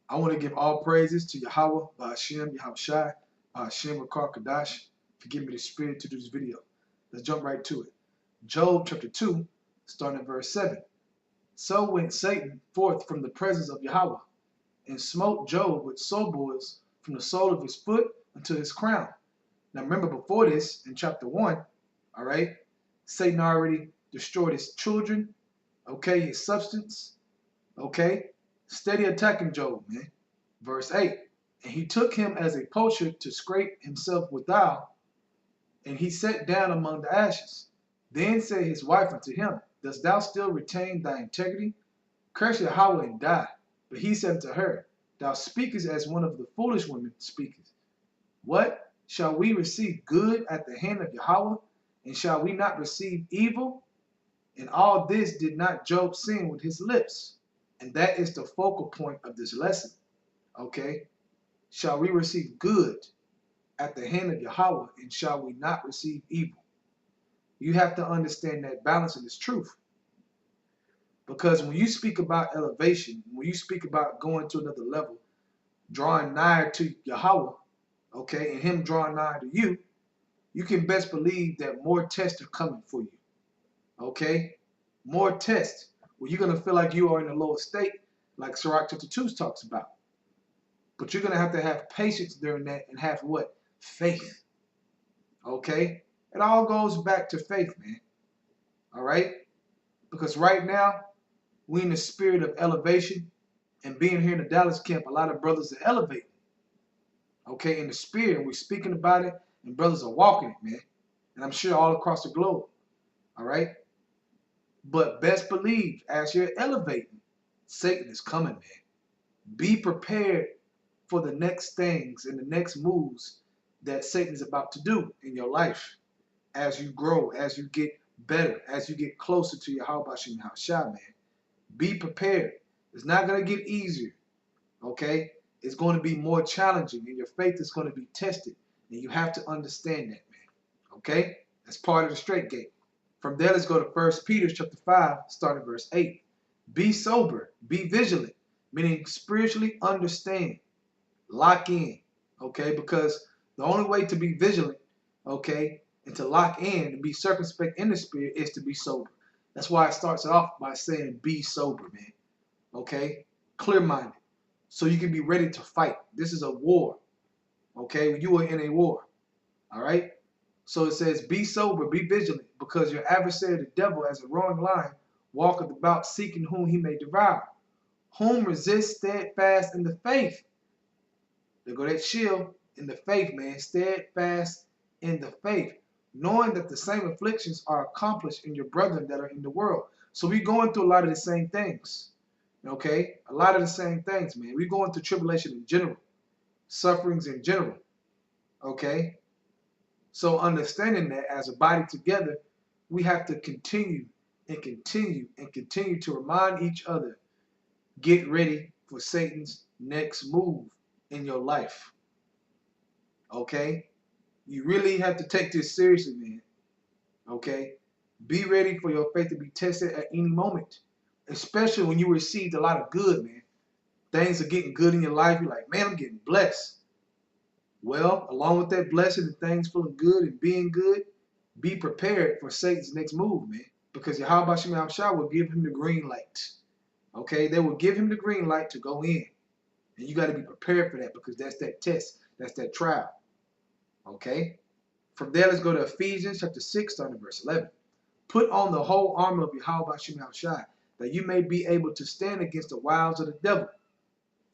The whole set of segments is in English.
I want to give all praises to Yahweh, Ba'ashem, Yahushai, Ba'ashem, Rakar, Kadash, for giving me the spirit to do this video. Let's jump right to it. Job chapter 2, starting at verse 7. So went Satan forth from the presence of Yahweh, and smote Job with sore boils from the sole of his foot unto his crown. Now remember, before this, in chapter 1, all right, Satan already destroyed his children, okay, his substance, okay, steady attacking Job, man. Verse 8, and he took him as a poacher to scrape himself withal, and he sat down among the ashes. Then said his wife unto him, dost thou still retain thy integrity? Curse Yahweh and die. But he said unto her, thou speakest as one of the foolish women speaketh. What? Shall we receive good at the hand of Yahweh? And shall we not receive evil? And all this did not Job sin with his lips. And that is the focal point of this lesson. Okay? Shall we receive good at the hand of Yahweh? And shall we not receive evil? You have to understand that balance and this truth. Because when you speak about elevation, when you speak about going to another level, drawing nigh to Yahweh, okay, and him drawing nigh to you, you can best believe that more tests are coming for you, okay? More tests where you're going to feel like you are in a lower state, like Sirach chapter 2 talks about. But you're going to have patience during that and have what? Faith, okay? It all goes back to faith, man, all right? Because right now, we in the spirit of elevation, and being here in the Dallas camp, a lot of brothers are elevating, okay, in the spirit, and we're speaking about it, and brothers are walking it, man. And I'm sure all across the globe, all right? But best believe, as you're elevating, Satan is coming, man. Be prepared for the next things and the next moves that Satan is about to do in your life as you grow, as you get better, as you get closer to your Yahweh Shem Yahushua, man. Be prepared. It's not going to get easier, okay? It's going to be more challenging, and your faith is going to be tested. And you have to understand that, man, okay? That's part of the straight gate. From there, let's go to 1 Peter chapter 5, starting verse 8. Be sober, be vigilant, meaning spiritually understand, lock in, okay? Because the only way to be vigilant, okay, and to lock in and be circumspect in the spirit is to be sober. That's why it starts off by saying be sober, man. Okay? Clear-minded. So you can be ready to fight. This is a war. Okay? You are in a war. All right? So it says, be sober, be vigilant, because your adversary, the devil, as a roaring lion, walketh about seeking whom he may devour. Whom resist steadfast in the faith. There go that shield in the faith, man. Steadfast in the faith, knowing that the same afflictions are accomplished in your brethren that are in the world. So we're going through a lot of the same things, okay? A lot of the same things, man. We're going through tribulation in general, sufferings in general, okay? So understanding that as a body together, we have to continue and continue and continue to remind each other, get ready for Satan's next move in your life, okay? You really have to take this seriously, man. Okay? Be ready for your faith to be tested at any moment. Especially when you received a lot of good, man. Things are getting good in your life. You're like, man, I'm getting blessed. Well, along with that blessing and things feeling good and being good, be prepared for Satan's next move, man. Because Yahweh Shem Yahushua will give him the green light. Okay? They will give him the green light to go in. And you got to be prepared for that, because that's that test. That's that trial. Okay? From there, let's go to Ephesians Chapter 6, starting verse 11. Put on the whole armor of Yahweh Shem Yahushua, that you may be able to stand against the wiles of the devil.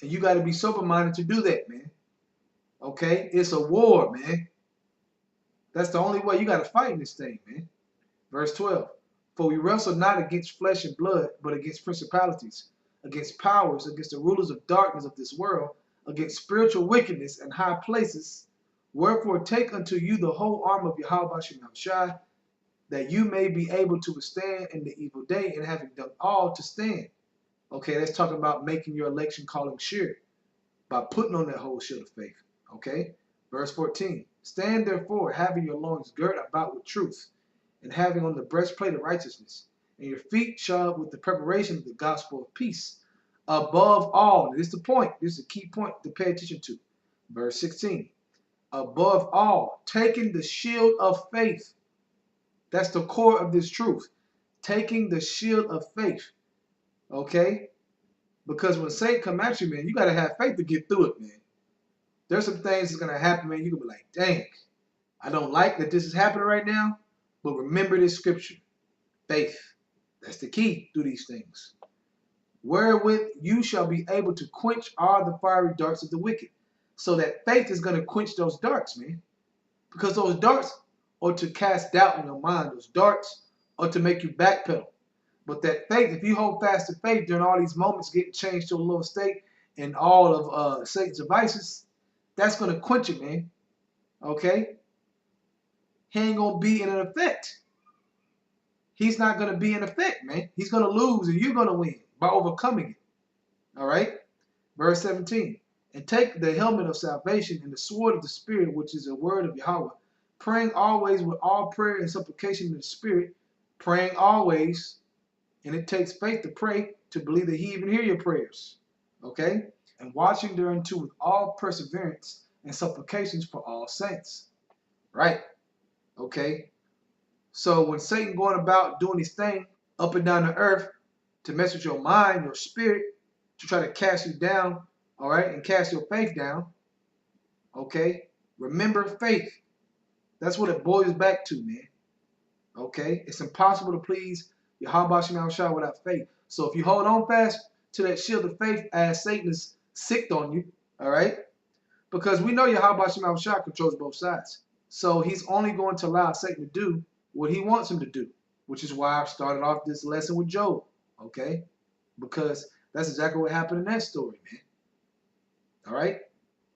And you got to be sober-minded to do that, man. Okay? It's a war, man. That's the only way you got to fight in this thing, man. Verse 12. For we wrestle not against flesh and blood, but against principalities, against powers, against the rulers of darkness of this world, against spiritual wickedness in high places. Wherefore take unto you the whole armor of Yahweh Shem Yahushua, that you may be able to withstand in the evil day, and having done all to stand. Okay, that's talking about making your election calling sure by putting on that whole shield of faith. Okay, verse 14. Stand therefore, having your loins girt about with truth, and having on the breastplate of righteousness, and your feet shod with the preparation of the gospel of peace. Above all, this is the point. This is a key point to pay attention to. Verse 16. Above all, taking the shield of faith. That's the core of this truth. Taking the shield of faith. Okay? Because when Satan come at you, man, you got to have faith to get through it, man. There's some things that's going to happen, man. You're going to be like, dang, I don't like that this is happening right now. But remember this scripture. Faith. That's the key through these things. Wherewith you shall be able to quench all the fiery darts of the wicked. So that faith is going to quench those darts, man. Because those darts are to cast doubt in your mind. Those darts are to make you backpedal. But that faith, if you hold fast to faith during all these moments getting changed to a lower state and all of Satan's devices, that's going to quench it, man. Okay? He ain't going to be in an effect. He's not going to be in effect, man. He's going to lose and you're going to win by overcoming it. All right? Verse 17. And take the helmet of salvation and the sword of the Spirit, which is the word of Yahweh, praying always with all prayer and supplication in the Spirit, praying always, and it takes faith to pray, to believe that he even hear your prayers. Okay? And watching thereunto with all perseverance and supplications for all saints. Right? Okay? So when Satan going about doing his thing up and down the earth to mess with your mind, your spirit, to try to cast you down, all right, and cast your faith down, okay, remember faith. That's what it boils back to, man. Okay? It's impossible to please Yahweh Shem Shah without faith. So if you hold on fast to that shield of faith as Satan is sicked on you, all right, because we know Yahweh Shem Shah controls both sides. So he's only going to allow Satan to do what he wants him to do, which is why I started off this lesson with Job, okay? Because that's exactly what happened in that story, man. All right?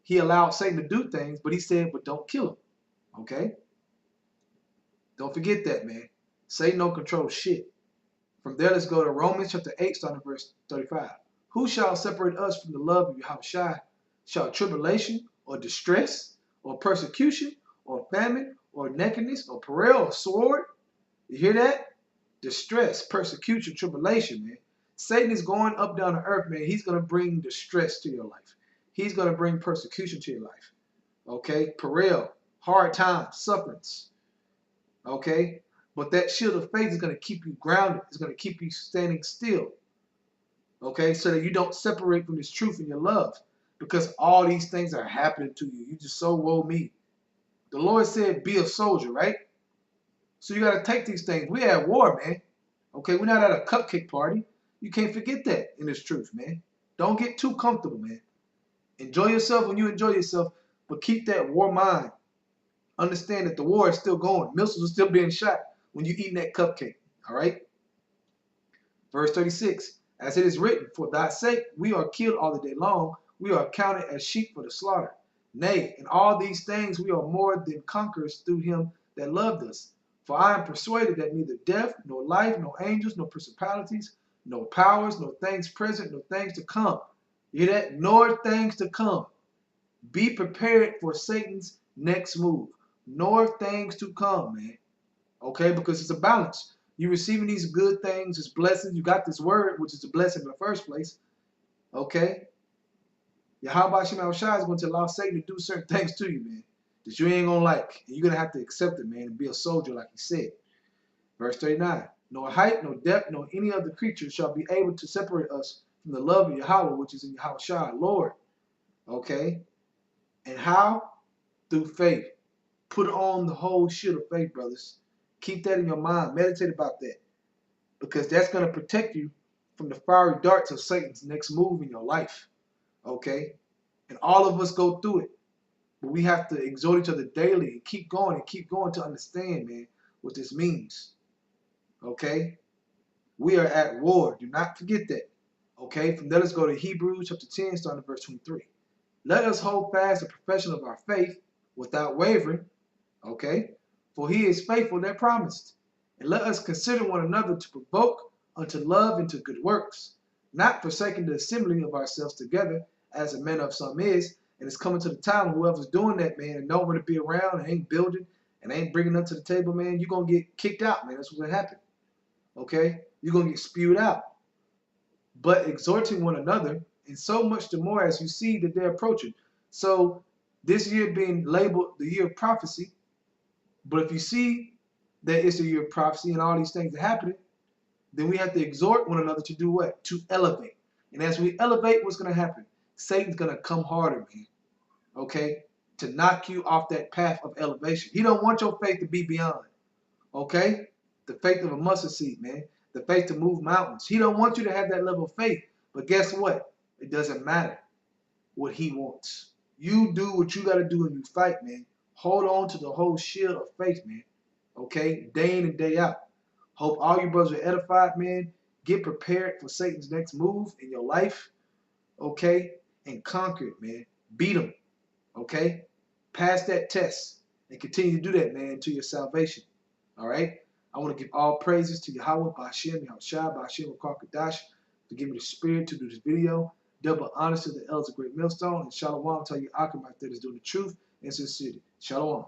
He allowed Satan to do things, but he said, but don't kill him, okay? Don't forget that, man. Satan don't control shit. From there, let's go to Romans chapter 8, starting at verse 35. Who shall separate us from the love of Yahweh? Shall tribulation or distress or persecution or famine or nakedness or peril or sword? You hear that? Distress, persecution, tribulation, man. Satan is going up down the earth, man. He's going to bring distress to your life. He's going to bring persecution to your life. Okay? Peril, hard times, sufferings. Okay? But that shield of faith is going to keep you grounded. It's going to keep you standing still. Okay? So that you don't separate from this truth in your love. Because all these things are happening to you. You just so woe me. The Lord said, be a soldier, right? So you got to take these things. We at war, man. Okay? We're not at a cupcake party. You can't forget that in this truth, man. Don't get too comfortable, man. Enjoy yourself when you enjoy yourself, but keep that war mind. Understand that the war is still going. Missiles are still being shot when you're eating that cupcake. All right? Verse 36. As it is written, for thy sake we are killed all the day long. We are counted as sheep for the slaughter. Nay, in all these things we are more than conquerors through him that loved us. For I am persuaded that neither death, nor life, nor angels, nor principalities, nor powers, nor things present, nor things to come. You hear that? Nor things to come. Be prepared for Satan's next move. Nor things to come, man. Okay? Because it's a balance. You're receiving these good things, this blessing. You got this word, which is a blessing in the first place. Okay? Yahweh Shem Shah is going to allow Satan to do certain things to you, man, that you ain't going to like. And you're going to have to accept it, man, and be a soldier like he said. Verse 39. Nor height, nor depth, nor any other creature shall be able to separate us from the love of Yahweh, which is in Yahweh Shah, Lord. Okay? And how? Through faith. Put on the whole shield of faith, brothers. Keep that in your mind. Meditate about that. Because that's going to protect you from the fiery darts of Satan's next move in your life. Okay? And all of us go through it. But we have to exhort each other daily and keep going to understand, man, what this means. Okay? We are at war. Do not forget that. Okay? From there, let's go to Hebrews chapter 10, starting at verse 23. Let us hold fast the profession of our faith without wavering. Okay? For he is faithful that promised. And let us consider one another to provoke unto love and to good works, not forsaking the assembling of ourselves together, as a manner of some is. And it's coming to the time when whoever's doing that, man, and nowhere to be around and ain't building and ain't bringing up to the table, man, you're going to get kicked out, man. That's what's going to happen. Okay? You're going to get spewed out. but exhorting one another, and so much the more as you see that they're approaching. So this year being labeled the year of prophecy, but if you see that it's the year of prophecy and all these things are happening, then we have to exhort one another to do what? To elevate. And as we elevate, what's going to happen? Satan's going to come harder, man. Okay? To knock you off that path of elevation. He don't want your faith to be beyond. Okay? The faith of a mustard seed, man. The faith to move mountains. He don't want you to have that level of faith. But guess what? It doesn't matter what he wants. You do what you got to do and you fight, man. Hold on to the whole shield of faith, man. Okay? Day in and day out. Hope all your brothers are edified, man. Get prepared for Satan's next move in your life. Okay? And conquer it, man. Beat him. Okay? Pass that test. And continue to do that, man, to your salvation. All right? I want to give all praises to Yahweh, Ba'ashem, Yahushua, Ba'ashem, Kadash, to give me the spirit to do this video. Double honors to the elders of Great Millstone. And Shalom, tell you Akim out there that's doing the truth and sincerity. Shalom.